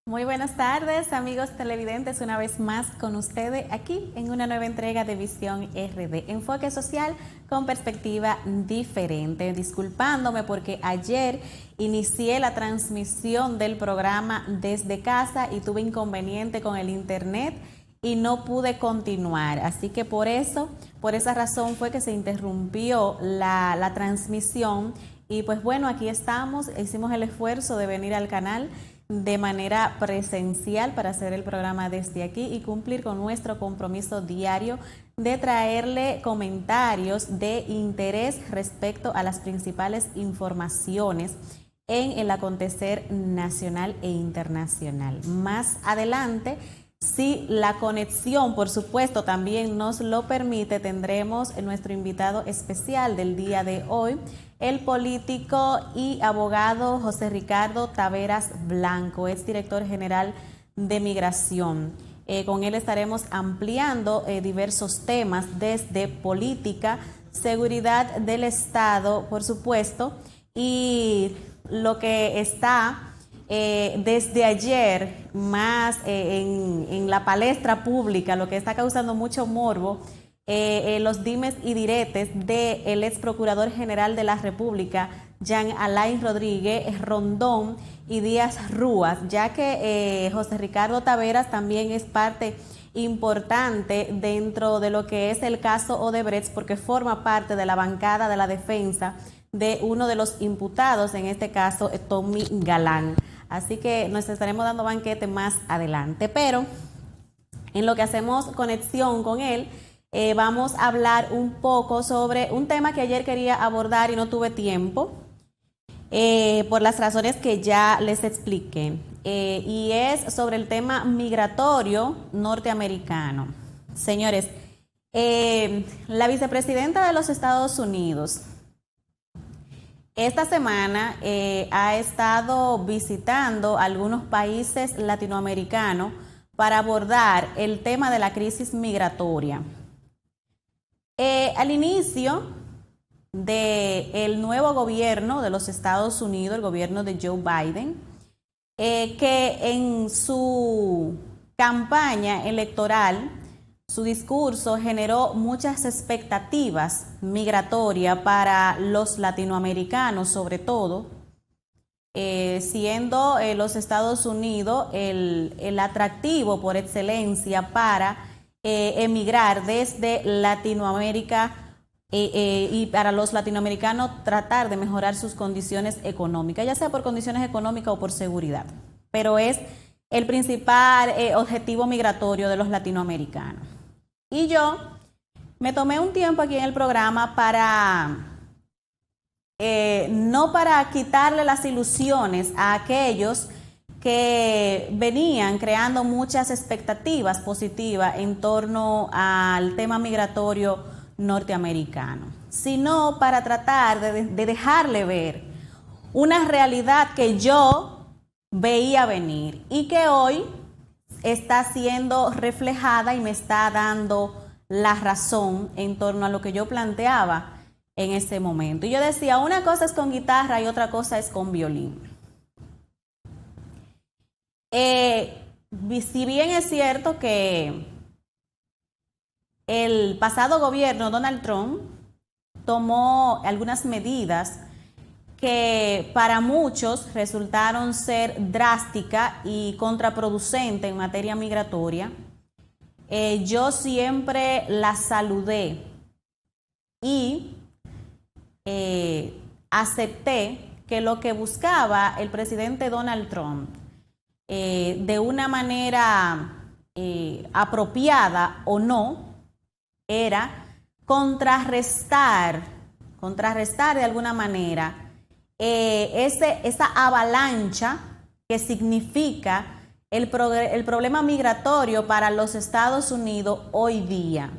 Muy buenas tardes, amigos televidentes, una vez más con ustedes aquí en una nueva entrega de Visión RD, enfoque social con perspectiva diferente. Disculpándome porque ayer inicié la transmisión del programa desde casa y tuve inconveniente con el internet y no pude continuar, así que por esa razón fue que se interrumpió la transmisión y pues bueno, aquí estamos, hicimos el esfuerzo de venir al canal de manera presencial para hacer el programa desde aquí y cumplir con nuestro compromiso diario de traerle comentarios de interés respecto a las principales informaciones en el acontecer nacional e internacional. Más adelante, si la conexión, por supuesto, también nos lo permite, tendremos nuestro invitado especial del día de hoy, el político y abogado José Ricardo Taveras Blanco, es director general de Migración. Con él estaremos ampliando diversos temas desde política, seguridad del Estado, por supuesto, y lo que está desde ayer más en la palestra pública, lo que está causando mucho morbo, los dimes y diretes del ex procurador general de la República, Jean Alain Rodríguez Rondón y Díaz Rúas, ya que José Ricardo Taveras también es parte importante dentro de lo que es el caso Odebrecht, porque forma parte de la bancada de la defensa de uno de los imputados, en este caso Tommy Galán. Así que nos estaremos dando banquete más adelante, pero en lo que hacemos conexión con él, vamos a hablar un poco sobre un tema que ayer quería abordar y no tuve tiempo, por las razones que ya les expliqué, y es sobre el tema migratorio norteamericano. Señores, la vicepresidenta de los Estados Unidos esta semana ha estado visitando algunos países latinoamericanos para abordar el tema de la crisis migratoria. Al inicio del nuevo gobierno de los Estados Unidos, el gobierno de Joe Biden, que en su campaña electoral, su discurso generó muchas expectativas migratorias para los latinoamericanos, sobre todo, siendo los Estados Unidos el atractivo por excelencia para emigrar desde Latinoamérica y para los latinoamericanos tratar de mejorar sus condiciones económicas, ya sea por condiciones económicas o por seguridad, pero es el principal objetivo migratorio de los latinoamericanos. Y yo me tomé un tiempo aquí en el programa para, no para quitarle las ilusiones a aquellos que venían creando muchas expectativas positivas en torno al tema migratorio norteamericano, sino para tratar de dejarle ver una realidad que yo veía venir y que hoy está siendo reflejada y me está dando la razón en torno a lo que yo planteaba en ese momento. Y yo decía, una cosa es con guitarra y otra cosa es con violín. Si bien es cierto que el pasado gobierno, Donald Trump, tomó algunas medidas que para muchos resultaron ser drásticas y contraproducentes en materia migratoria, yo siempre las saludé y acepté que lo que buscaba el presidente Donald Trump de una manera apropiada o no, era contrarrestar contrarrestar de alguna manera esa avalancha que significa el problema migratorio para los Estados Unidos hoy día,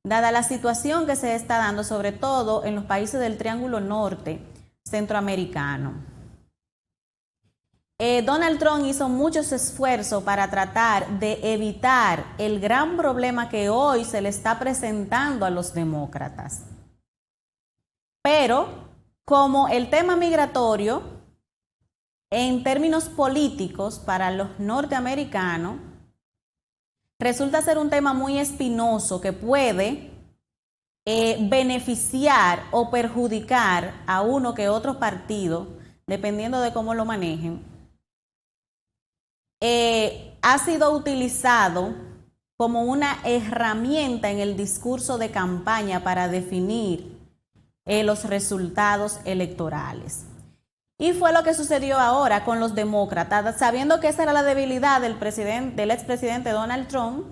dada la situación que se está dando, sobre todo en los países del Triángulo Norte centroamericano. Donald Trump hizo muchos esfuerzos para tratar de evitar el gran problema que hoy se le está presentando a los demócratas. Pero, como el tema migratorio, en términos políticos para los norteamericanos, resulta ser un tema muy espinoso que puede beneficiar o perjudicar a uno que otro partido, dependiendo de cómo lo manejen. Ha sido utilizado como una herramienta en el discurso de campaña para definir los resultados electorales. Y fue lo que sucedió ahora con los demócratas, sabiendo que esa era la debilidad del expresidente Donald Trump,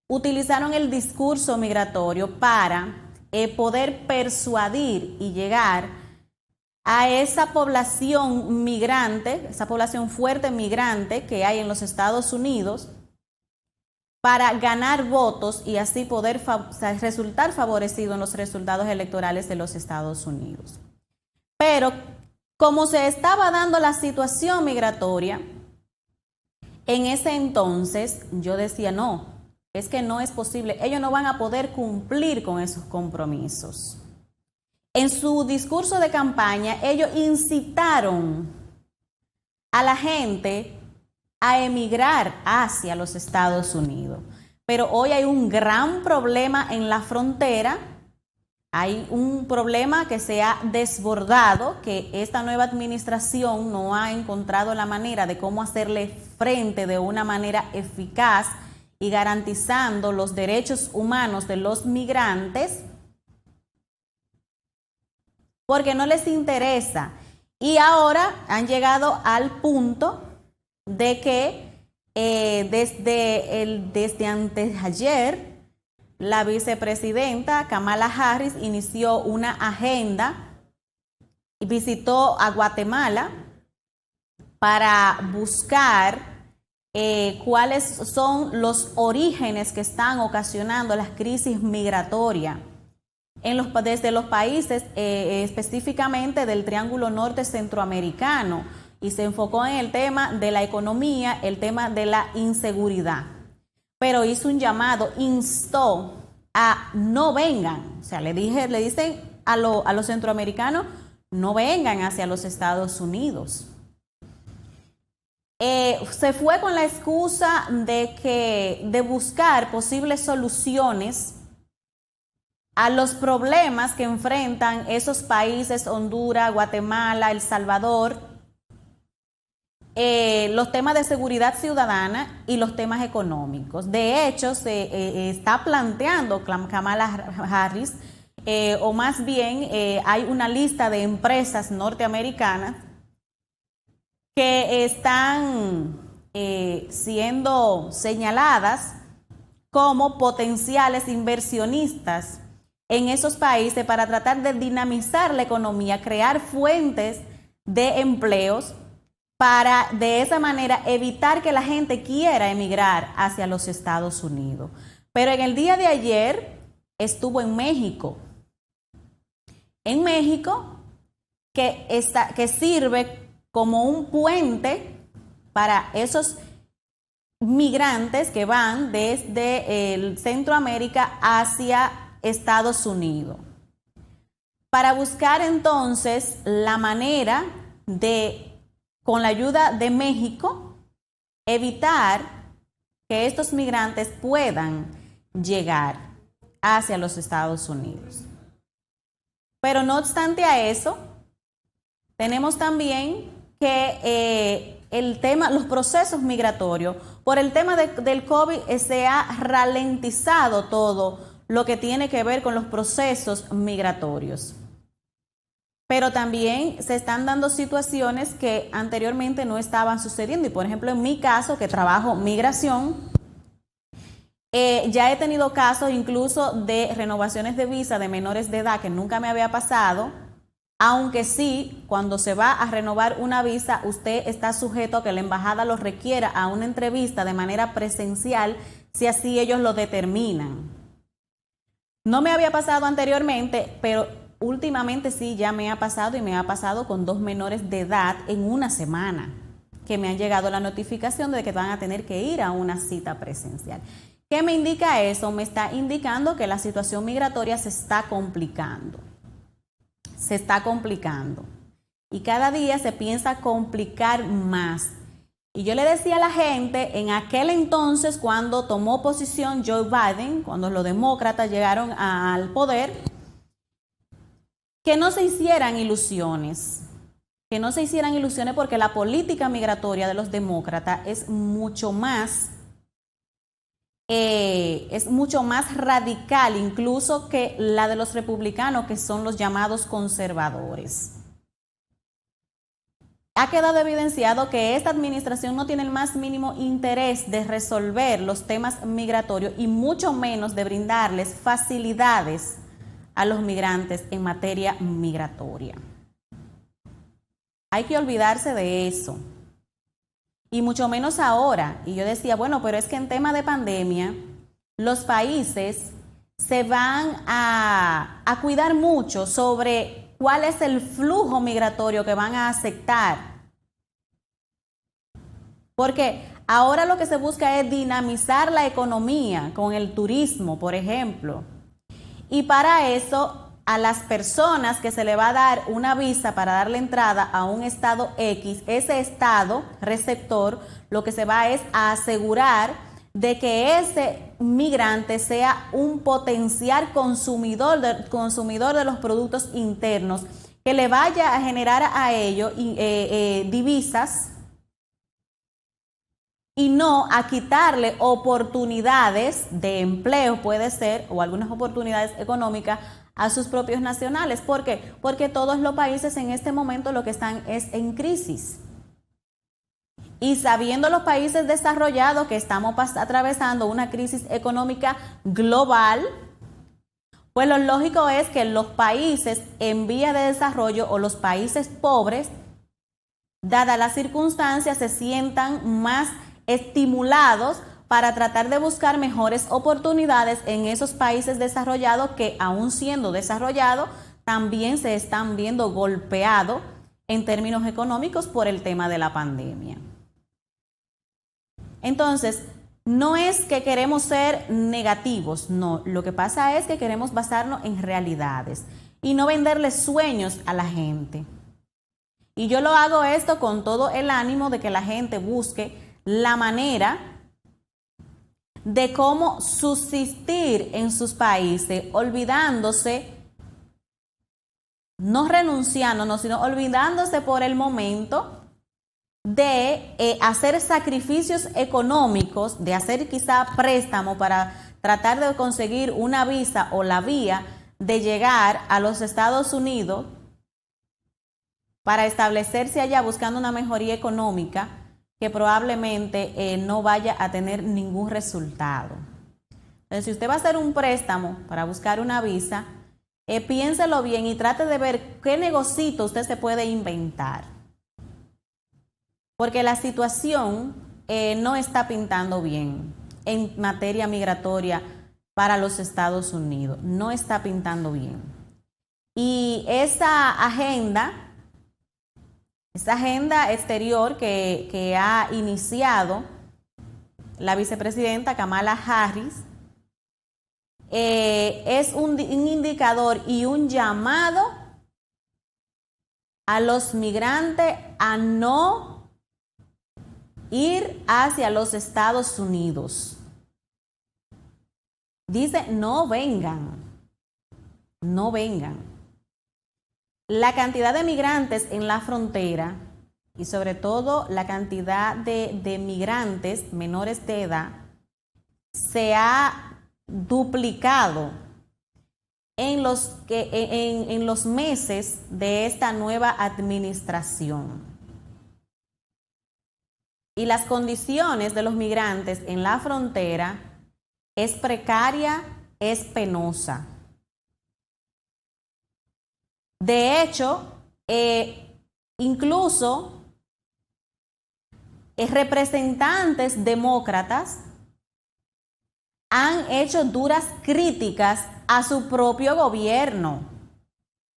utilizaron el discurso migratorio para poder persuadir y llegar a esa población migrante, esa población fuerte migrante que hay en los Estados Unidos, para ganar votos y así poder resultar favorecido en los resultados electorales de los Estados Unidos. Pero como se estaba dando la situación migratoria, en ese entonces yo decía, no, es que no es posible, ellos no van a poder cumplir con esos compromisos. En su discurso de campaña, ellos incitaron a la gente a emigrar hacia los Estados Unidos. Pero hoy hay un gran problema en la frontera, hay un problema que se ha desbordado, que esta nueva administración no ha encontrado la manera de cómo hacerle frente de una manera eficaz y garantizando los derechos humanos de los migrantes, porque no les interesa. Y ahora han llegado al punto de que desde antes ayer, la vicepresidenta Kamala Harris inició una agenda y visitó a Guatemala para buscar cuáles son los orígenes que están ocasionando las crisis migratorias desde los países específicamente del Triángulo Norte centroamericano, y se enfocó en el tema de la economía, el tema de la inseguridad. Pero hizo un llamado, instó a no vengan, o sea, le dicen a los centroamericanos, no vengan hacia los Estados Unidos. Se fue con la excusa de buscar posibles soluciones a los problemas que enfrentan esos países, Honduras, Guatemala, El Salvador, los temas de seguridad ciudadana y los temas económicos. De hecho, se está planteando Kamala Harris, o más bien hay una lista de empresas norteamericanas que están siendo señaladas como potenciales inversionistas en esos países para tratar de dinamizar la economía, crear fuentes de empleos para de esa manera evitar que la gente quiera emigrar hacia los Estados Unidos. Pero en el día de ayer estuvo en México. En México, que sirve como un puente para esos migrantes que van desde Centroamérica hacia Estados Unidos, para buscar entonces la manera de, con la ayuda de México, evitar que estos migrantes puedan llegar hacia los Estados Unidos. Pero no obstante a eso, tenemos también que los procesos migratorios, por el tema del COVID, se ha ralentizado todo lo que tiene que ver con los procesos migratorios. Pero también se están dando situaciones que anteriormente no estaban sucediendo. Y por ejemplo, en mi caso, que trabajo migración, Ya he tenido casos incluso de renovaciones de visa de menores de edad que nunca me había pasado, aunque sí, cuando se va a renovar una visa, usted está sujeto a que la embajada lo requiera a una entrevista de manera presencial, si así ellos lo determinan. No me había pasado anteriormente, pero últimamente sí ya me ha pasado, y me ha pasado con 2 menores de edad en una semana, que me han llegado la notificación de que van a tener que ir a una cita presencial. ¿Qué me indica eso? Me está indicando que la situación migratoria se está complicando. Se está complicando. Y cada día se piensa complicar más. Y yo le decía a la gente, en aquel entonces, cuando tomó posición Joe Biden, cuando los demócratas llegaron al poder, que no se hicieran ilusiones. Que no se hicieran ilusiones, porque la política migratoria de los demócratas es mucho más radical incluso que la de los republicanos, que son los llamados conservadores. Ha quedado evidenciado que esta administración no tiene el más mínimo interés de resolver los temas migratorios, y mucho menos de brindarles facilidades a los migrantes en materia migratoria. Hay que olvidarse de eso. Y mucho menos ahora. Y yo decía, bueno, pero es que en tema de pandemia, los países se van a cuidar mucho sobre cuál es el flujo migratorio que van a aceptar. Porque ahora lo que se busca es dinamizar la economía con el turismo, por ejemplo. Y para eso, a las personas que se le va a dar una visa para darle entrada a un estado X, ese estado receptor, lo que se va es a asegurar de que ese migrante sea un potencial consumidor de los productos internos, que le vaya a generar a ellos divisas, y no a quitarle oportunidades de empleo, puede ser, o algunas oportunidades económicas a sus propios nacionales. ¿Por qué? Porque todos los países en este momento lo que están es en crisis. Y sabiendo los países desarrollados que estamos atravesando una crisis económica global, pues lo lógico es que los países en vía de desarrollo, o los países pobres, dadas las circunstancias, se sientan más estimulados para tratar de buscar mejores oportunidades en esos países desarrollados, que aún siendo desarrollados también se están viendo golpeados en términos económicos por el tema de la pandemia. Entonces, no es que queremos ser negativos, no, lo que pasa es que queremos basarnos en realidades y no venderle sueños a la gente. Y yo lo hago esto con todo el ánimo de que la gente busque la manera de cómo subsistir en sus países, olvidándose, no renunciando, no, sino olvidándose por el momento de hacer sacrificios económicos, de hacer quizá préstamo para tratar de conseguir una visa o la vía de llegar a los Estados Unidos para establecerse allá buscando una mejoría económica que probablemente no vaya a tener ningún resultado. Entonces, si usted va a hacer un préstamo para buscar una visa, piénselo bien y trate de ver qué negocito usted se puede inventar. Porque la situación no está pintando bien en materia migratoria para los Estados Unidos. No está pintando bien. Y esa agenda exterior que ha iniciado la vicepresidenta Kamala Harris es un indicador y un llamado a los migrantes a no ir hacia los Estados Unidos. Dice, no vengan, no vengan. La cantidad de migrantes en la frontera, y sobre todo la cantidad de migrantes menores de edad, se ha duplicado en los meses de esta nueva administración. Y las condiciones de los migrantes en la frontera es precaria, es penosa. De hecho, incluso representantes demócratas han hecho duras críticas a su propio gobierno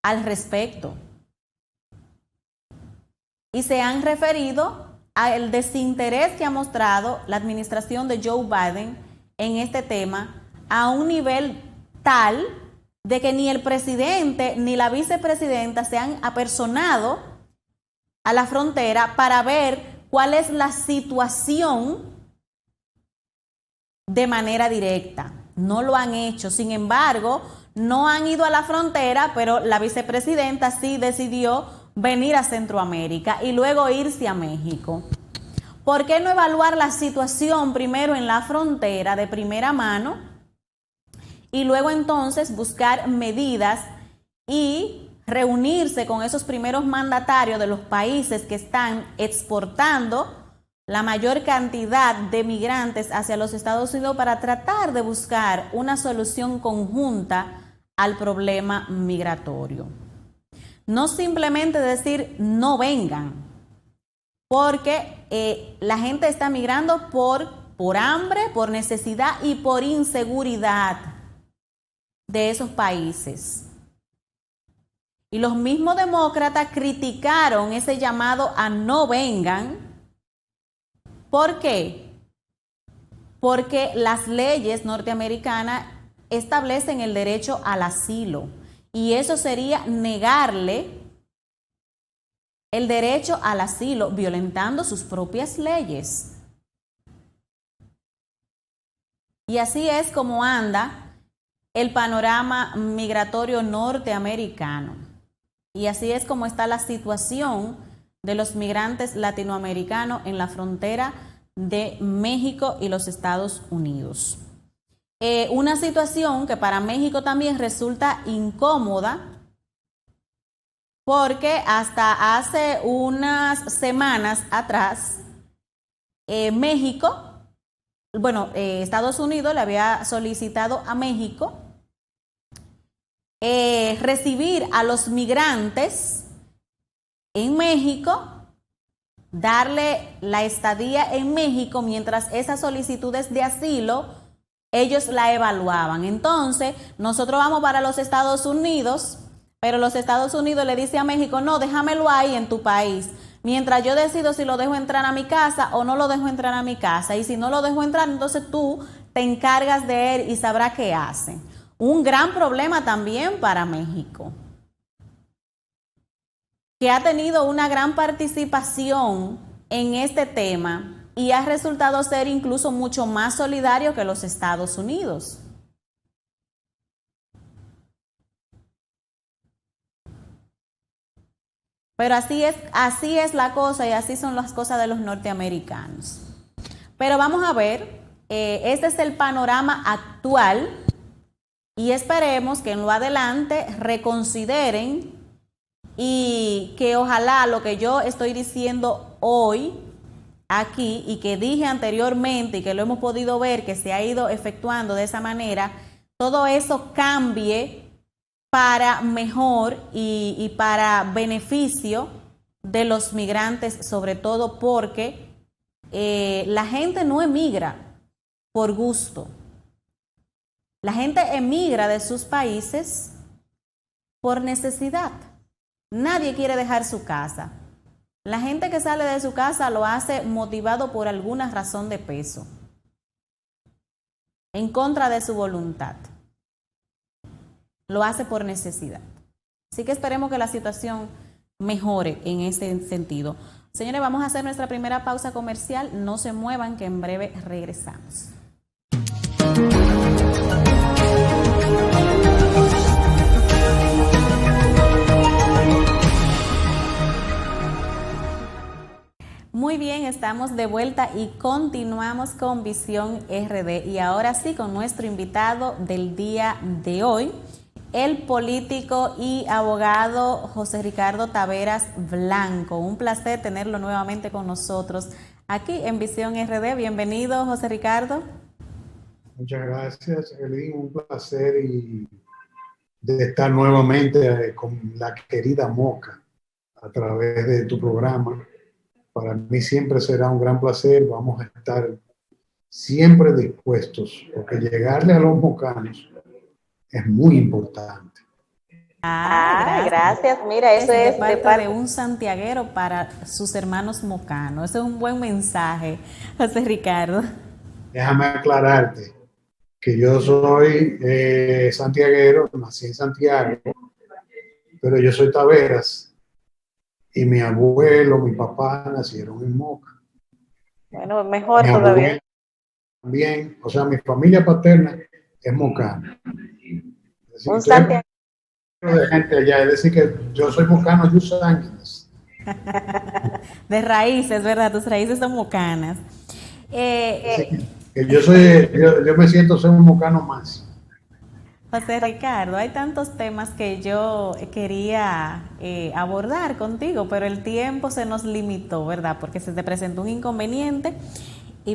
al respecto. Y se han referido al desinterés que ha mostrado la administración de Joe Biden en este tema a un nivel tal de que ni el presidente ni la vicepresidenta se han apersonado a la frontera para ver cuál es la situación de manera directa. No lo han hecho. Sin embargo, no han ido a la frontera, pero la vicepresidenta sí decidió venir a Centroamérica y luego irse a México. ¿Por qué no evaluar la situación primero en la frontera de primera mano y luego entonces buscar medidas y reunirse con esos primeros mandatarios de los países que están exportando la mayor cantidad de migrantes hacia los Estados Unidos para tratar de buscar una solución conjunta al problema migratorio? No simplemente decir no vengan, porque la gente está migrando por hambre, por necesidad y por inseguridad de esos países. Y los mismos demócratas criticaron ese llamado a no vengan. ¿Por qué? Porque las leyes norteamericanas establecen el derecho al asilo y eso sería negarle el derecho al asilo, violentando sus propias leyes. Y así es como anda el panorama migratorio norteamericano. Y así es como está la situación de los migrantes latinoamericanos en la frontera de México y los Estados Unidos. Una situación que para México también resulta incómoda, porque hasta hace unas semanas atrás, Estados Unidos le había solicitado a México recibir a los migrantes en México, darle la estadía en México mientras esas solicitudes de asilo ellos la evaluaban. Entonces, nosotros vamos para los Estados Unidos, pero los Estados Unidos le dice a México, no, déjamelo ahí en tu país, mientras yo decido si lo dejo entrar a mi casa o no lo dejo entrar a mi casa. Y si no lo dejo entrar, entonces tú te encargas de él y sabrás qué hace. Un gran problema también para México, que ha tenido una gran participación en este tema y ha resultado ser incluso mucho más solidario que los Estados Unidos. Pero así es la cosa y así son las cosas de los norteamericanos. Pero vamos a ver, este es el panorama actual y esperemos que en lo adelante reconsideren y que ojalá lo que yo estoy diciendo hoy aquí y que dije anteriormente y que lo hemos podido ver que se ha ido efectuando de esa manera, todo eso cambie para mejor y para beneficio de los migrantes, sobre todo porque la gente no emigra por gusto. La gente emigra de sus países por necesidad. Nadie quiere dejar su casa. La gente que sale de su casa lo hace motivado por alguna razón de peso, en contra de su voluntad. Lo hace por necesidad. Así que esperemos que la situación mejore en ese sentido. Señores, vamos a hacer nuestra primera pausa comercial. No se muevan, que en breve regresamos. Muy bien, estamos de vuelta y continuamos con Visión RD. Y ahora sí, con nuestro invitado del día de hoy, el político y abogado José Ricardo Taveras Blanco. Un placer tenerlo nuevamente con nosotros aquí en Visión RD. Bienvenido, José Ricardo. Muchas gracias, Evelyn. Un placer de estar nuevamente con la querida Moca a través de tu programa. Para mí siempre será un gran placer. Vamos a estar siempre dispuestos, porque llegarle a los mocanos es muy importante. Gracias. Mira, eso De es de parte de parte. un santiaguero para sus hermanos mocanos. Ese es un buen mensaje, José Ricardo. Déjame aclararte que yo soy santiaguero, nací en Santiago, pero yo soy Taveras y mi abuelo, mi papá nacieron en Moca. Bueno, Mi mejor abuelo todavía. también, o sea, mi familia paterna es mocana. Es decir, Un estoy Santiago. de gente allá, es decir, que yo soy mocano, yo soy ángeles. De raíces, ¿verdad? Tus raíces son mocanas. Así que yo me siento ser un mocano más. José Ricardo, hay tantos temas que yo quería abordar contigo, pero el tiempo se nos limitó, ¿verdad? Porque se te presentó un inconveniente y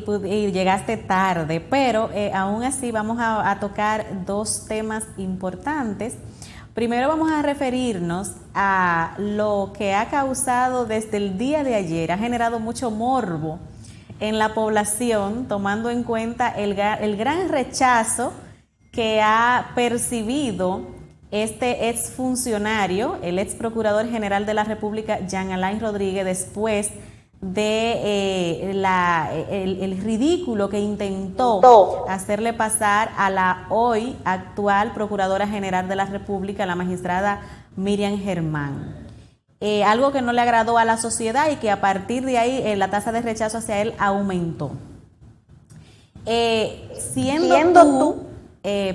llegaste tarde, pero aún así vamos a tocar dos temas importantes. Primero vamos a referirnos a lo que ha causado desde el día de ayer, ha generado mucho morbo en la población, tomando en cuenta el gran rechazo que ha percibido este exfuncionario, el ex procurador general de la República, Jean Alain Rodríguez, después de el ridículo que intentó hacerle pasar a la hoy actual Procuradora General de la República, la magistrada Miriam Germán. Algo que no le agradó a la sociedad y que a partir de ahí la tasa de rechazo hacia él aumentó. Siendo tú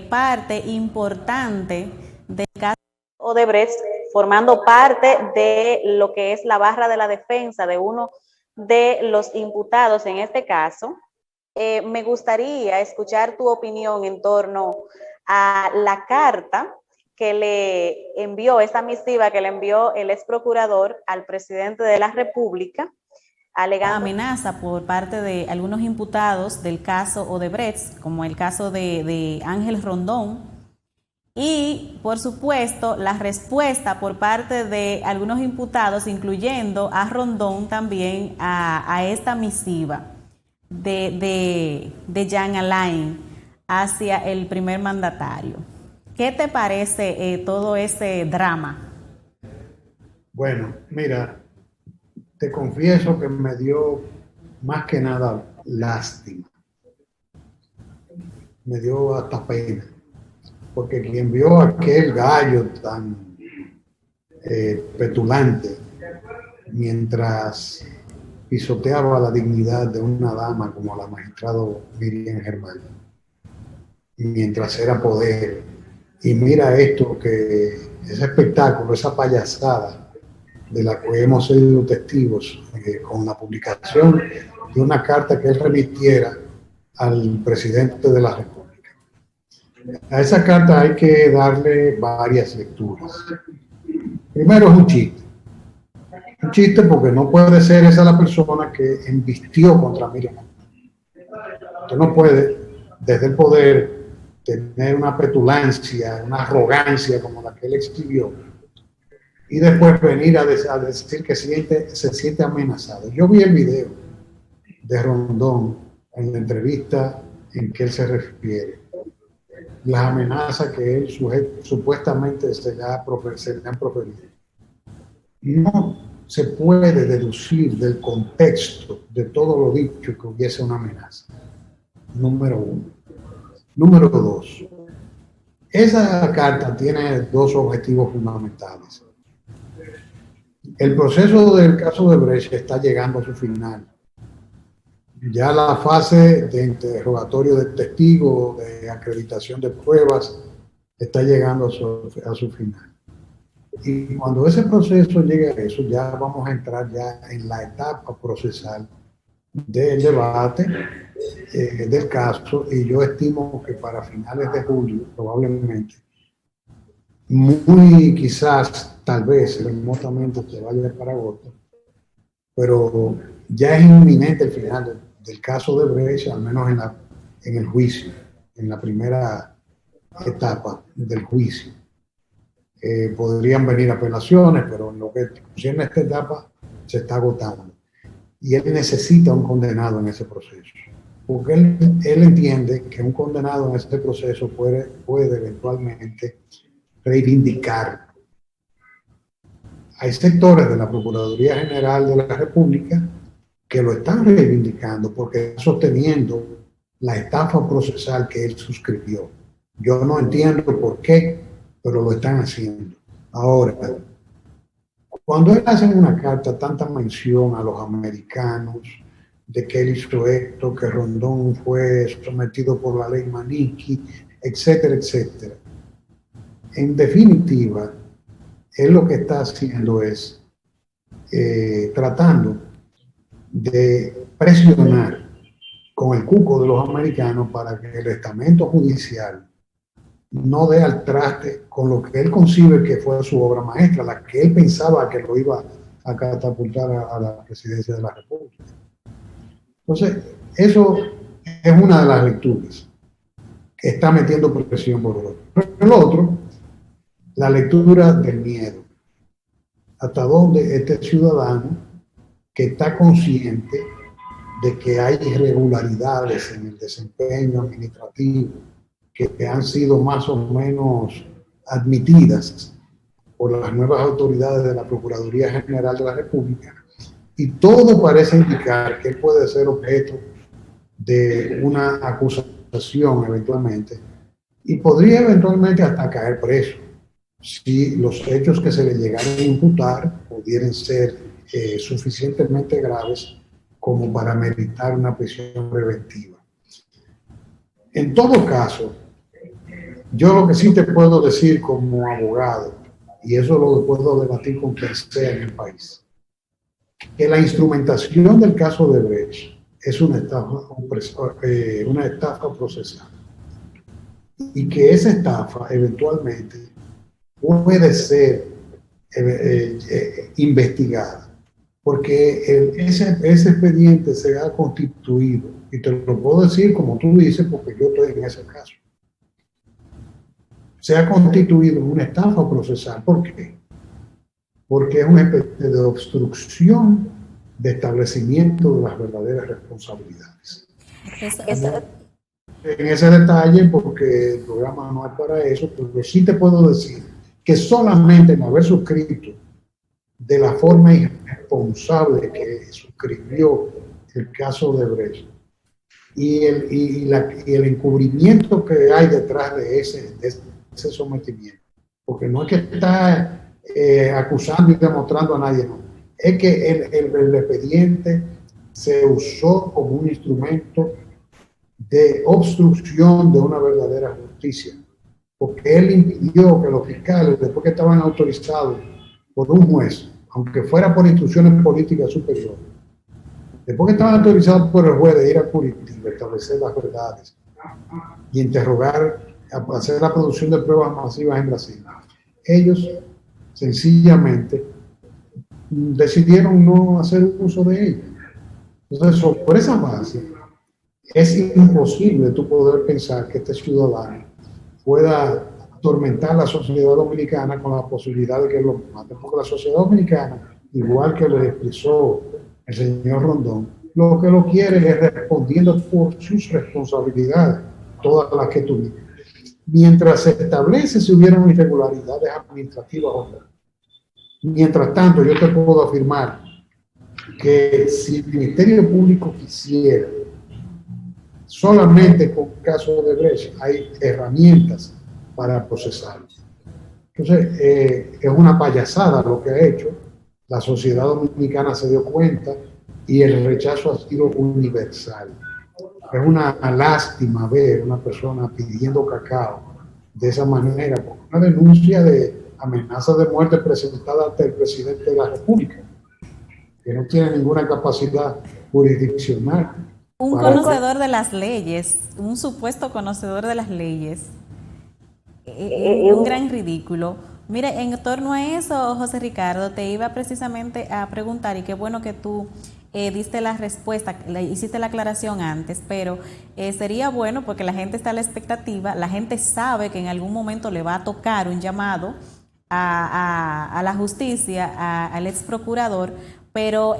parte importante del caso Odebrecht, formando parte de lo que es la barra de la defensa de uno de los imputados en este caso, me gustaría escuchar tu opinión en torno a la carta que le envió, esa misiva que le envió el ex procurador al presidente de la República, alegando amenaza por parte de algunos imputados del caso Odebrecht, como el caso de Ángel Rondón, y por supuesto la respuesta por parte de algunos imputados, incluyendo a Rondón también, a esta misiva de Jean Alain hacia el primer mandatario. ¿Qué te parece todo ese drama? Bueno, mira, te confieso que me dio más que nada lástima. Me dio hasta pena. Porque quien vio aquel gallo tan petulante mientras pisoteaba la dignidad de una dama como la magistrada Miriam Germán, mientras era poder, y mira esto, que ese espectáculo, esa payasada de la que hemos sido testigos con la publicación de una carta que él remitiera al presidente de la República. A esa carta hay que darle varias lecturas. Primero es un chiste. Un chiste porque no puede ser esa la persona que embistió contra Miriam. Usted no puede, desde el poder, tener una petulancia, una arrogancia como la que él exhibió y después venir a decir que se siente amenazado. Yo vi el video de Rondón en la entrevista en que él se refiere. Las amenazas que él supuestamente se le han proferido. No se puede deducir del contexto de todo lo dicho que hubiese una amenaza. Número uno. Número dos. Esa carta tiene dos objetivos fundamentales. El proceso del caso de Odebrecht está llegando a su final. Ya la fase de interrogatorio de testigos, de acreditación de pruebas, está llegando a su final. Y cuando ese proceso llegue a eso, ya vamos a entrar ya en la etapa procesal del debate del caso, y yo estimo que para finales de julio, probablemente, muy quizás, tal vez, remotamente se vaya para agosto, pero ya es inminente el final del caso de Odebrecht, al menos en el juicio. en la primera etapa del juicio. Podrían venir apelaciones, pero en lo que en esta etapa se está agotando. Y él necesita un condenado en ese proceso, porque él entiende que un condenado en ese proceso puede eventualmente reivindicar. Hay sectores de la Procuraduría General de la República que lo están reivindicando porque están sosteniendo la estafa procesal que él suscribió. Yo no entiendo por qué, pero lo están haciendo. Ahora, cuando él hace en una carta tanta mención a los americanos, de que él hizo esto, que Rondón fue sometido por la ley Maniqui, etcétera, etcétera. En definitiva, él lo que está haciendo es tratando de presionar con el cuco de los americanos para que el estamento judicial no dé al traste con lo que él concibe que fue su obra maestra, la que él pensaba que lo iba a catapultar a la presidencia de la República. Entonces, eso es una de las lecturas que está metiendo presión por otro. Pero el otro, la lectura del miedo. Hasta dónde este ciudadano que está consciente de que hay irregularidades en el desempeño administrativo que han sido más o menos admitidas por las nuevas autoridades de la Procuraduría General de la República, y todo parece indicar que él puede ser objeto de una acusación eventualmente, y podría eventualmente hasta caer preso, si los hechos que se le llegaran a imputar pudieran ser suficientemente graves como para meritar una prisión preventiva. En todo caso, yo lo que sí te puedo decir como abogado, y eso lo puedo debatir con quien sea en el país, que la instrumentación del caso de Brecht es una estafa procesal, y que esa estafa eventualmente puede ser investigada, porque ese expediente se ha constituido, y te lo puedo decir como tú dices, porque yo estoy en ese caso, se ha constituido una estafa procesal. ¿Por qué? Porque es una especie de obstrucción de establecimiento de las verdaderas responsabilidades. En ese detalle, porque el programa no es para eso, pero sí te puedo decir que solamente en haber suscrito de la forma irresponsable que suscribió el caso de Brecht y el encubrimiento que hay detrás de ese sometimiento, porque no es que está acusando y demostrando a nadie, no, es que el expediente se usó como un instrumento de obstrucción de una verdadera justicia, porque él impidió que los fiscales, después que estaban autorizados por un juez, aunque fuera por instrucciones políticas superiores, después que estaban autorizados por el juez de ir a Curitiba, establecer las verdades y interrogar, hacer la producción de pruebas masivas en Brasil, ellos sencillamente decidieron no hacer uso de ellas. Entonces, por esa base, es imposible tú poder pensar que este ciudadano pueda atormentar la sociedad dominicana con la posibilidad de que lo maten, porque la sociedad dominicana, igual que le expresó el señor Rondón, lo que lo quiere es respondiendo por sus responsabilidades, todas las que tuvieron. Mientras se establece si hubieran irregularidades administrativas o no. Mientras tanto, yo te puedo afirmar que si el Ministerio Público quisiera, solamente con el caso de Brecht hay herramientas para procesarlo. Entonces, es una payasada lo que ha hecho. La sociedad dominicana se dio cuenta y el rechazo ha sido universal. Es una lástima ver una persona pidiendo cacao de esa manera, por una denuncia de amenaza de muerte presentada ante el presidente de la República, que no tiene ninguna capacidad jurisdiccional. Un conocedor de las leyes, un supuesto conocedor de las leyes. Un gran ridículo. Mire, en torno a eso, José Ricardo, te iba precisamente a preguntar, y qué bueno que tú diste la respuesta, hiciste la aclaración antes, pero sería bueno porque la gente está a la expectativa, la gente sabe que en algún momento le va a tocar un llamado a la justicia, al ex procurador, pero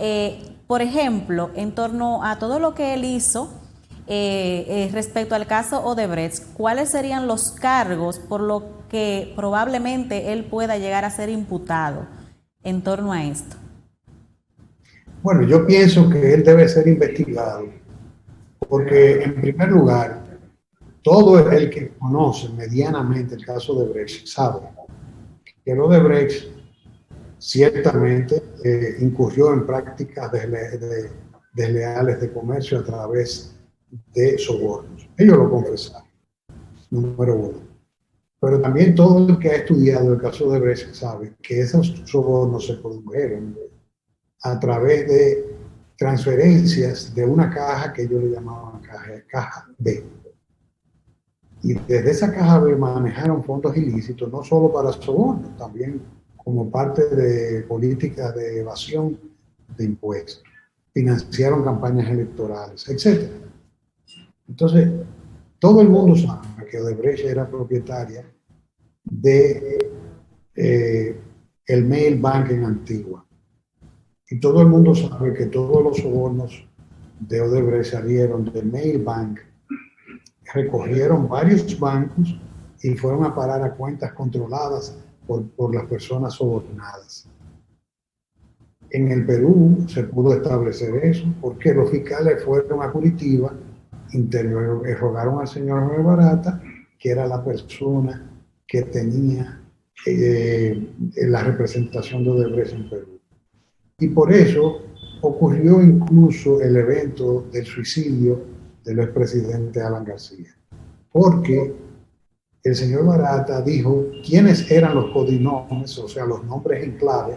por ejemplo, en torno a todo lo que él hizo respecto al caso Odebrecht, ¿cuáles serían los cargos por lo que probablemente él pueda llegar a ser imputado en torno a esto? Bueno, yo pienso que él debe ser investigado porque, en primer lugar, todo el que conoce medianamente el caso de Odebrecht sabe que el Odebrecht ciertamente incurrió en prácticas desleales de comercio a través de sobornos. Ellos lo confesaron, número uno. Pero también todo el que ha estudiado el caso de Odebrecht sabe que esos sobornos se produjeron a través de transferencias de una caja que ellos le llamaban caja B. Y desde esa caja B manejaron fondos ilícitos, no solo para sobornos, también como parte de políticas de evasión de impuestos. Financiaron campañas electorales, etc. Entonces, todo el mundo sabe que Odebrecht era propietaria de el Mail Bank en Antigua. Y todo el mundo sabe que todos los sobornos de Odebrecht salieron del Mail Bank, recogieron varios bancos y fueron a parar a cuentas controladas por las personas sobornadas. En el Perú se pudo establecer eso porque los fiscales fueron a Curitiba, interrogaron al señor Jorge Barata, que era la persona que tenía la representación de Odebrecht en Perú. Y por eso ocurrió incluso el evento del suicidio del expresidente Alan García. Porque el señor Barata dijo quiénes eran los codinomes, o sea, los nombres en clave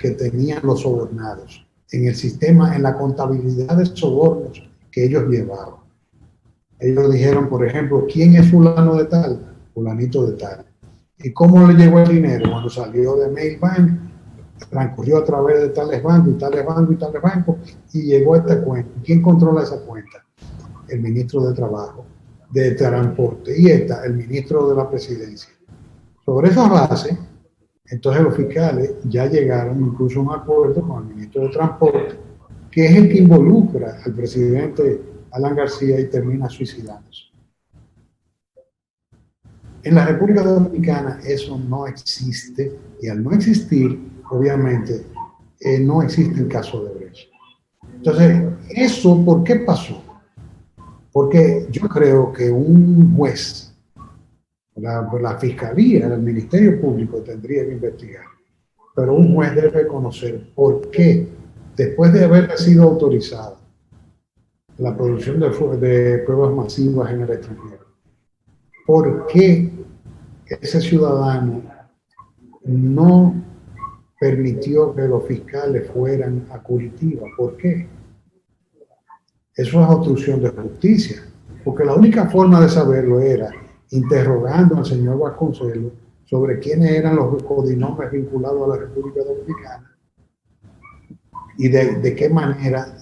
que tenían los sobornados en el sistema, en la contabilidad de sobornos que ellos llevaban. Ellos dijeron, por ejemplo, ¿quién es fulano de tal? Fulanito de tal. ¿Y cómo le llegó el dinero? Cuando salió de Mail Bank, transcurrió a través de tales bancos y tales bancos y tales bancos y llegó a esta cuenta. ¿Quién controla esa cuenta? El ministro de Trabajo, de Transporte y el ministro de la Presidencia. Sobre esa base, entonces los fiscales ya llegaron incluso a un acuerdo con el ministro de Transporte, que es el que involucra al presidente Alan García y termina suicidándose. En la República Dominicana eso no existe y al no existir, obviamente, no existe el caso de Odebrecht. Entonces, ¿eso por qué pasó? Porque yo creo que un juez, la Fiscalía, el Ministerio Público tendría que investigar, pero un juez debe conocer por qué, después de haber sido autorizada la producción de pruebas masivas en el extranjero, por qué ese ciudadano no permitió que los fiscales fueran a Curitiba. ¿Por qué? Eso es obstrucción de justicia, porque la única forma de saberlo era interrogando al señor Vasconcelos sobre quiénes eran los codinomes vinculados a la República Dominicana y de qué manera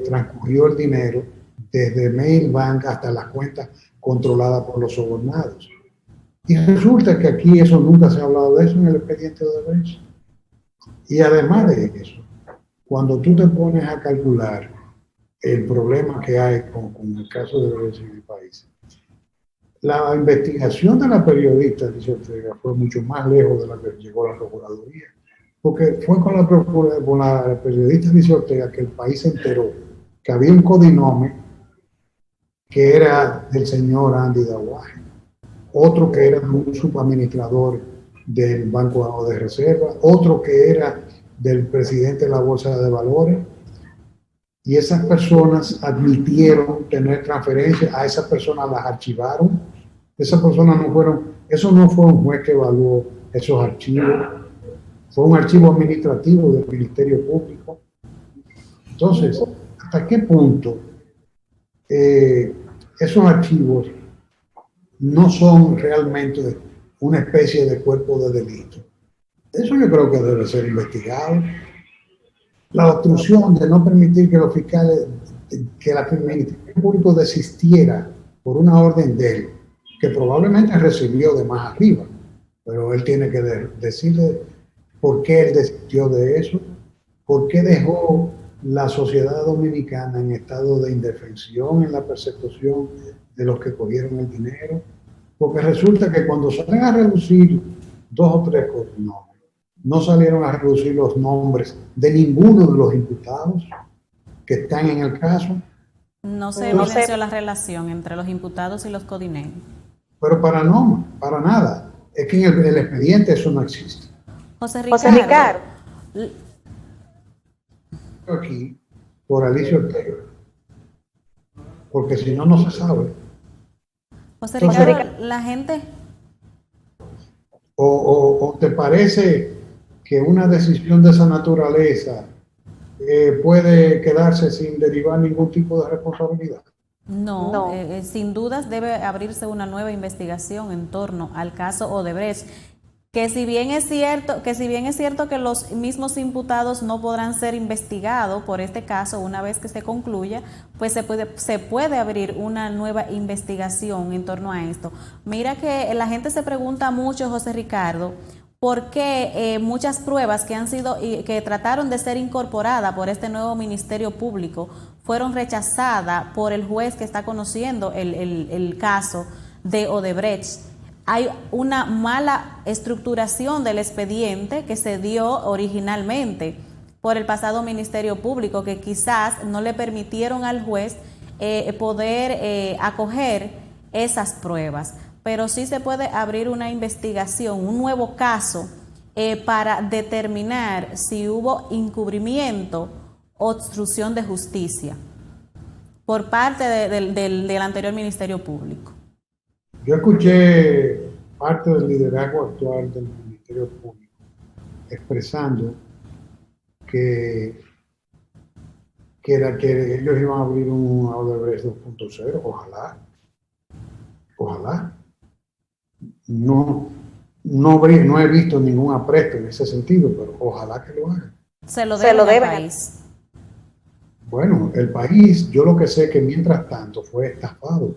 transcurrió el dinero desde Mail Bank hasta las cuentas controladas por los sobornados. Y resulta que aquí eso nunca se ha hablado de eso en el expediente de Odebrecht. Y además de eso, cuando tú te pones a calcular el problema que hay con el caso de Odebrecht en el país, la investigación de la periodista Alicia Ortega fue mucho más lejos de la que llegó la Procuraduría, porque fue con la periodista Alicia Ortega que el país se enteró que había un codinome que era del señor Andy Dawaje, otro que era un subadministrador del Banco de Reserva, otro que era del presidente de la Bolsa de Valores, y esas personas admitieron tener transferencias, a esas personas las archivaron, esas personas no fueron, eso no fue un juez que evaluó esos archivos, fue un archivo administrativo del Ministerio Público. Entonces, ¿hasta qué punto esos archivos no son realmente una especie de cuerpo de delito? Eso yo creo que debe ser investigado. la obstrucción de no permitir que los fiscales, que el Ministerio Público desistiera por una orden de él, que probablemente recibió de más arriba, pero él tiene que decirle por qué él desistió de eso, por qué dejó la sociedad dominicana en estado de indefensión en la persecución de los que cogieron el dinero, porque resulta que cuando salen a reducir 2 o 3 cosas, no salieron a reducir los nombres de ninguno de los imputados que están en el caso. No se evidenció la relación entre los imputados y los codineros. Pero para nada. Es que en el expediente eso no existe. José Ricardo. Aquí, por Alicia Ortega. Porque si no, no se sabe. José Ricardo, la gente... ¿O te parece que una decisión de esa naturaleza puede quedarse sin derivar ningún tipo de responsabilidad? No. Sin dudas debe abrirse una nueva investigación en torno al caso Odebrecht, que si bien es cierto que los mismos imputados no podrán ser investigados por este caso una vez que se concluya, pues se puede abrir una nueva investigación en torno a esto. Mira que la gente se pregunta mucho, José Ricardo, por qué muchas pruebas que trataron de ser incorporadas por este nuevo Ministerio Público fueron rechazadas por el juez que está conociendo el caso de Odebrecht. Hay una mala estructuración del expediente que se dio originalmente por el pasado Ministerio Público, que quizás no le permitieron al juez poder acoger esas pruebas. Pero sí se puede abrir una investigación, un nuevo caso, para determinar si hubo encubrimiento o obstrucción de justicia por parte del anterior Ministerio Público. Yo escuché parte del liderazgo actual del Ministerio Público expresando que ellos iban a abrir un Odebrecht 2.0, ojalá. No he visto ningún apresto en ese sentido, pero ojalá que lo hagan. Se lo deben al país. Bueno, el país, yo lo que sé que mientras tanto fue estafado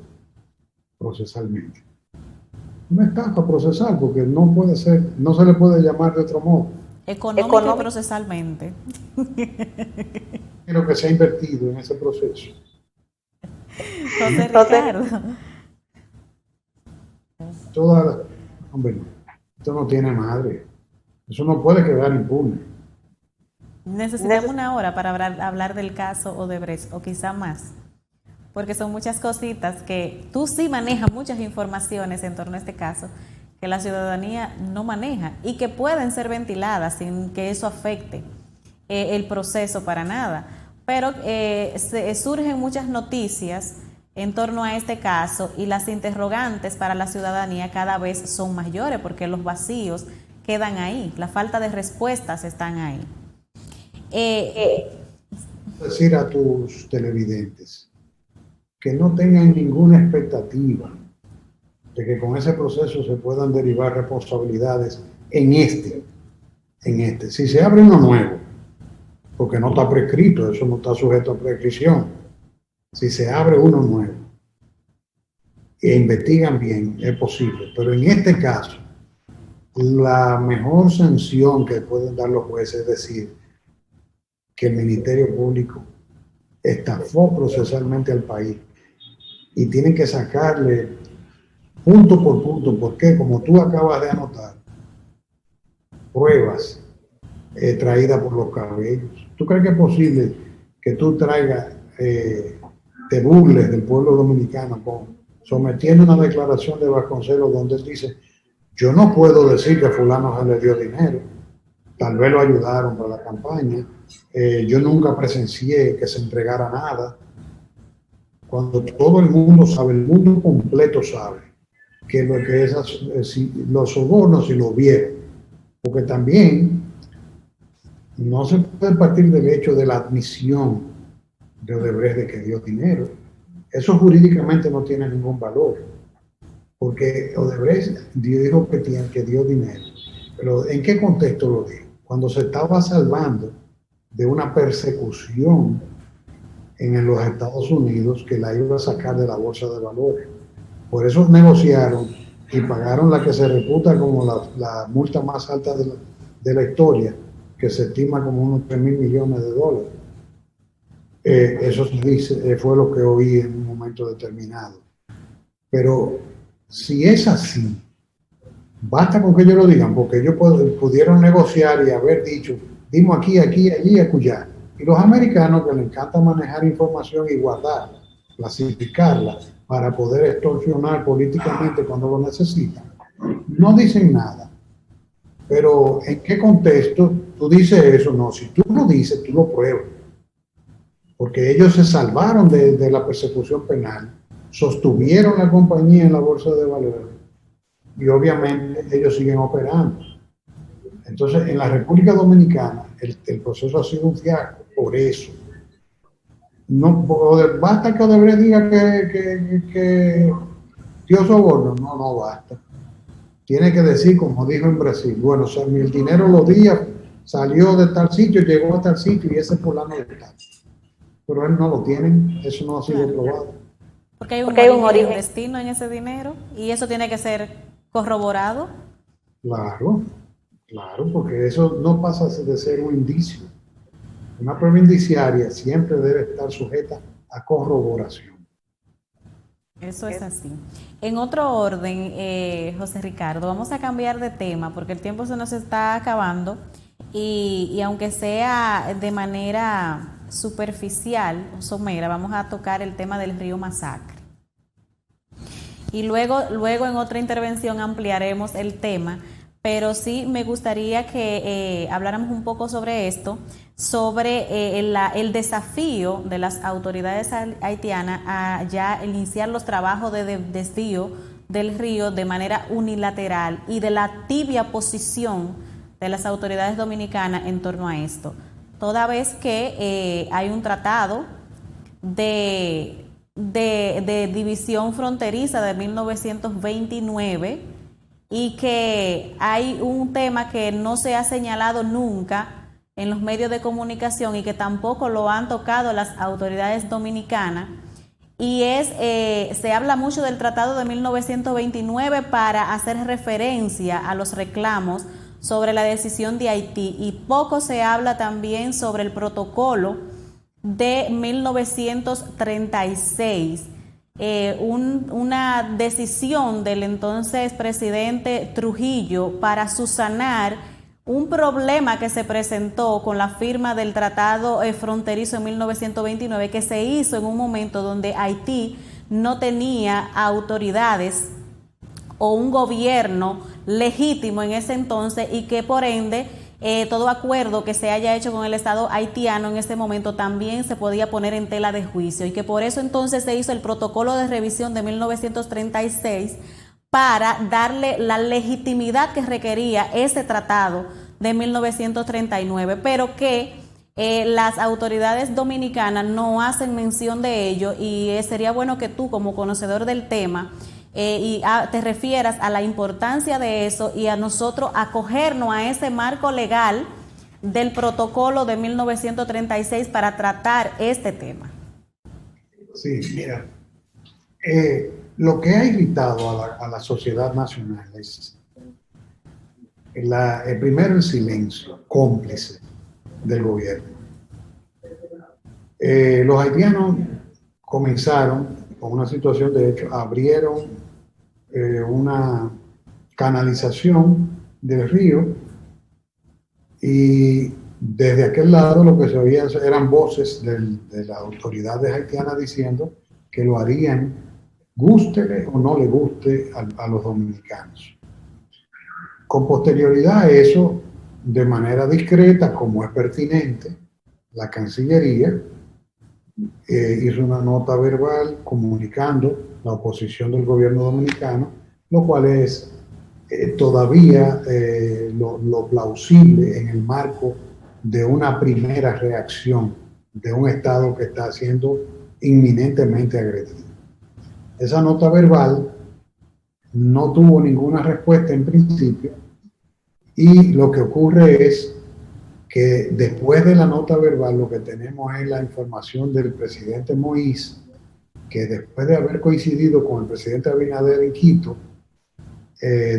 procesalmente. Una estafa procesal, porque no puede ser, no se le puede llamar de otro modo. Económico y procesalmente. Lo que se ha invertido en ese proceso. José Ricardo. Hombre, esto no tiene madre. Eso no puede quedar impune. Necesitamos una hora para hablar del caso Odebrecht, o quizá más, porque son muchas cositas que tú sí manejas, muchas informaciones en torno a este caso que la ciudadanía no maneja y que pueden ser ventiladas sin que eso afecte el proceso para nada. Pero surgen muchas noticias en torno a este caso y las interrogantes para la ciudadanía cada vez son mayores porque los vacíos quedan ahí, la falta de respuestas están ahí. Decir a tus televidentes que no tengan ninguna expectativa de que con ese proceso se puedan derivar responsabilidades en este. Si se abre uno nuevo, porque no está prescrito, eso no está sujeto a prescripción. Si se abre uno nuevo e investigan bien, es posible. Pero en este caso, la mejor sanción que pueden dar los jueces es decir que el Ministerio Público estafó procesalmente al país y tienen que sacarle punto por punto, porque como tú acabas de anotar, pruebas traídas por los cabellos. ¿Tú crees que es posible que tú traigas, te burles del pueblo dominicano sometiendo una declaración de Vasconcelos donde él dice, yo no puedo decir que fulano se le dio dinero, tal vez lo ayudaron para la campaña, yo nunca presencié que se entregara nada, cuando todo el mundo sabe, el mundo completo sabe que lo que los sobornos si lo vieron, porque también no se puede partir del hecho de la admisión de Odebrecht de que dio dinero. Eso jurídicamente no tiene ningún valor, porque Odebrecht dijo que dio dinero, pero ¿en qué contexto lo dijo? Cuando se estaba salvando de una persecución en los Estados Unidos que la iba a sacar de la bolsa de valores. Por eso negociaron y pagaron la que se reputa como la multa más alta de la historia, que se estima como unos $3.000 millones. Eso se dice, fue lo que oí en un momento determinado. Pero si es así, basta con que ellos lo digan, porque ellos pudieron negociar y haber dicho, dimos aquí, aquí, allí, acullá. Y los americanos, que les encanta manejar información y guardarla, clasificarla, para poder extorsionar políticamente cuando lo necesitan, no dicen nada. Pero ¿en qué contexto tú dices eso? No, si tú lo dices, tú lo pruebas. Porque ellos se salvaron de la persecución penal, sostuvieron la compañía en la bolsa de valores y obviamente ellos siguen operando. Entonces, en la República Dominicana, el proceso ha sido un fiasco por eso. No, basta que Odebrecht diga que dio soborno. No basta. Tiene que decir, como dijo en Brasil, bueno, el dinero lo di, salió de tal sitio, llegó a tal sitio y ese fulano de tal. Pero él no lo tienen, eso no ha sido probado. Porque hay un origen, un destino en ese dinero y eso tiene que ser corroborado. Claro, porque eso no pasa de ser un indicio. Una prueba indiciaria siempre debe estar sujeta a corroboración. Eso es así. En otro orden, José Ricardo, vamos a cambiar de tema porque el tiempo se nos está acabando y aunque sea de manera superficial o somera, vamos a tocar el tema del río Masacre. Y luego en otra intervención ampliaremos el tema, pero sí me gustaría que habláramos un poco sobre esto, sobre el desafío de las autoridades haitianas a ya iniciar los trabajos de desvío del río de manera unilateral y de la tibia posición de las autoridades dominicanas en torno a esto. Toda vez que hay un tratado de división fronteriza de 1929 y que hay un tema que no se ha señalado nunca en los medios de comunicación y que tampoco lo han tocado las autoridades dominicanas, y se habla mucho del tratado de 1929 para hacer referencia a los reclamos sobre la decisión de Haití, y poco se habla también sobre el protocolo de 1936, una decisión del entonces presidente Trujillo para subsanar un problema que se presentó con la firma del tratado fronterizo en 1929, que se hizo en un momento donde Haití no tenía autoridades o un gobierno legítimo en ese entonces, y que por ende todo acuerdo que se haya hecho con el Estado haitiano en ese momento también se podía poner en tela de juicio, y que por eso entonces se hizo el protocolo de revisión de 1936 para darle la legitimidad que requería ese tratado de 1939, pero que las autoridades dominicanas no hacen mención de ello, y sería bueno que tú, como conocedor del tema, te refieras a la importancia de eso y a nosotros acogernos a ese marco legal del protocolo de 1936 para tratar este tema. Sí, mira, lo que ha irritado a la sociedad nacional es primero el silencio cómplice del gobierno. Los haitianos comenzaron con una situación, de hecho, abrieron una canalización del río, y desde aquel lado lo que se oía eran voces de las autoridades haitianas diciendo que lo harían, gústele o no le guste a los dominicanos. Con posterioridad a eso, de manera discreta, como es pertinente, la Cancillería hizo una nota verbal comunicando la oposición del gobierno dominicano, lo cual es todavía lo plausible en el marco de una primera reacción de un Estado que está siendo inminentemente agredido. Esa nota verbal no tuvo ninguna respuesta en principio, y lo que ocurre es que después de la nota verbal lo que tenemos es la información del presidente Moïse, que después de haber coincidido con el presidente Abinader en Quito,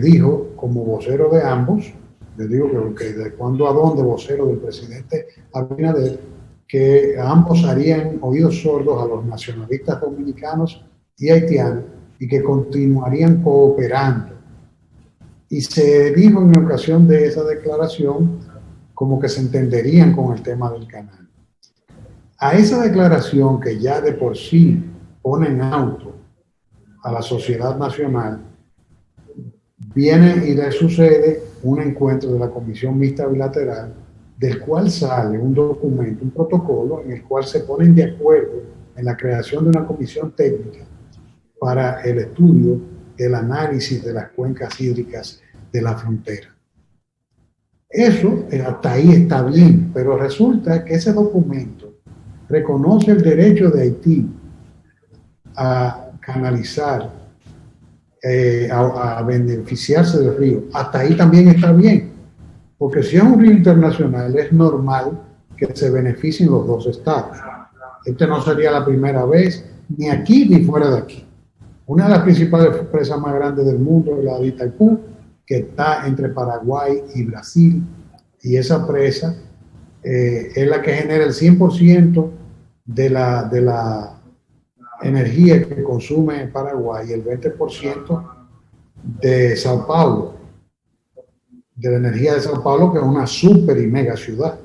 dijo como vocero de ambos, les digo que de cuándo a dónde vocero del presidente Abinader, que ambos harían oídos sordos a los nacionalistas dominicanos y haitianos y que continuarían cooperando. Y se dijo en ocasión de esa declaración como que se entenderían con el tema del canal. A esa declaración que ya de por sí pone en auto a la sociedad nacional, viene y le sucede un encuentro de la Comisión Mixta Bilateral, del cual sale un documento, un protocolo, en el cual se ponen de acuerdo en la creación de una comisión técnica para el estudio, el análisis de las cuencas hídricas de la frontera. Eso hasta ahí está bien, pero resulta que ese documento reconoce el derecho de Haití a canalizar, a beneficiarse del río. Hasta ahí también está bien, porque si es un río internacional es normal que se beneficien los dos estados. Este no sería la primera vez, ni aquí ni fuera de aquí. Una de las principales presas más grandes del mundo es la de Itaipú, que está entre Paraguay y Brasil, y esa presa es la que genera el 100% de la energía que consume Paraguay y el 20% de Sao Paulo, de la energía de Sao Paulo, que es una súper y mega ciudad.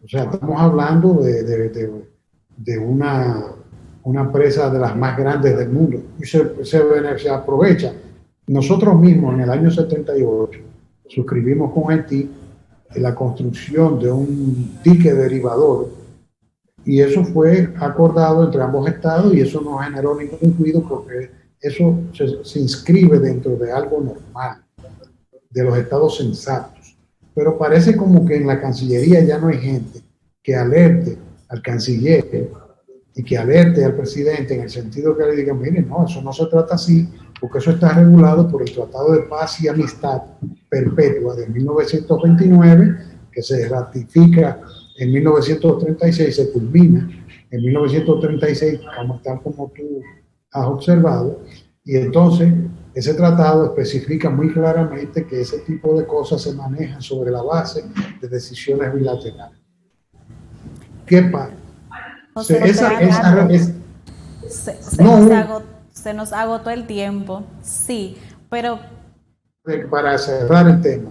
O sea, estamos hablando de una presa de las más grandes del mundo y se aprovecha. Nosotros mismos en el año 78 suscribimos con Haití la construcción de un dique derivador y eso fue acordado entre ambos estados y eso no generó ningún ruido porque eso se inscribe dentro de algo normal, de los estados sensatos. Pero parece como que en la Cancillería ya no hay gente que alerte al canciller y que alerte al presidente en el sentido que le digan, miren, no, eso no se trata así, porque eso está regulado por el Tratado de Paz y Amistad Perpetua de 1929, que se ratifica en 1936, se culmina en 1936, tal como tú has observado, y entonces ese tratado especifica muy claramente que ese tipo de cosas se manejan sobre la base de decisiones bilaterales. ¿Qué pasa? Se nos agotó el tiempo, sí, pero... Para cerrar el tema,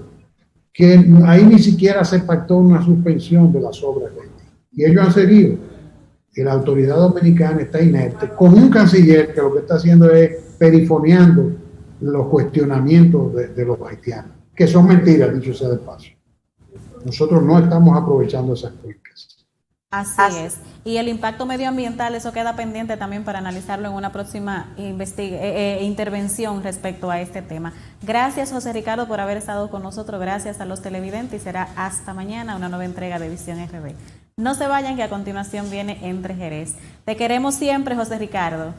que ahí ni siquiera se pactó una suspensión de las obras de Haití. Y ellos han seguido. Y la autoridad dominicana está inerte, con un canciller que lo que está haciendo es perifoneando los cuestionamientos de los haitianos, que son mentiras, dicho sea de paso. Nosotros no estamos aprovechando esas cuencas. Así es. Y el impacto medioambiental, eso queda pendiente también para analizarlo en una próxima intervención respecto a este tema. Gracias, José Ricardo, por haber estado con nosotros. Gracias a los televidentes y será hasta mañana una nueva entrega de Visión RD. No se vayan, que a continuación viene Entre Jerez. Te queremos siempre, José Ricardo.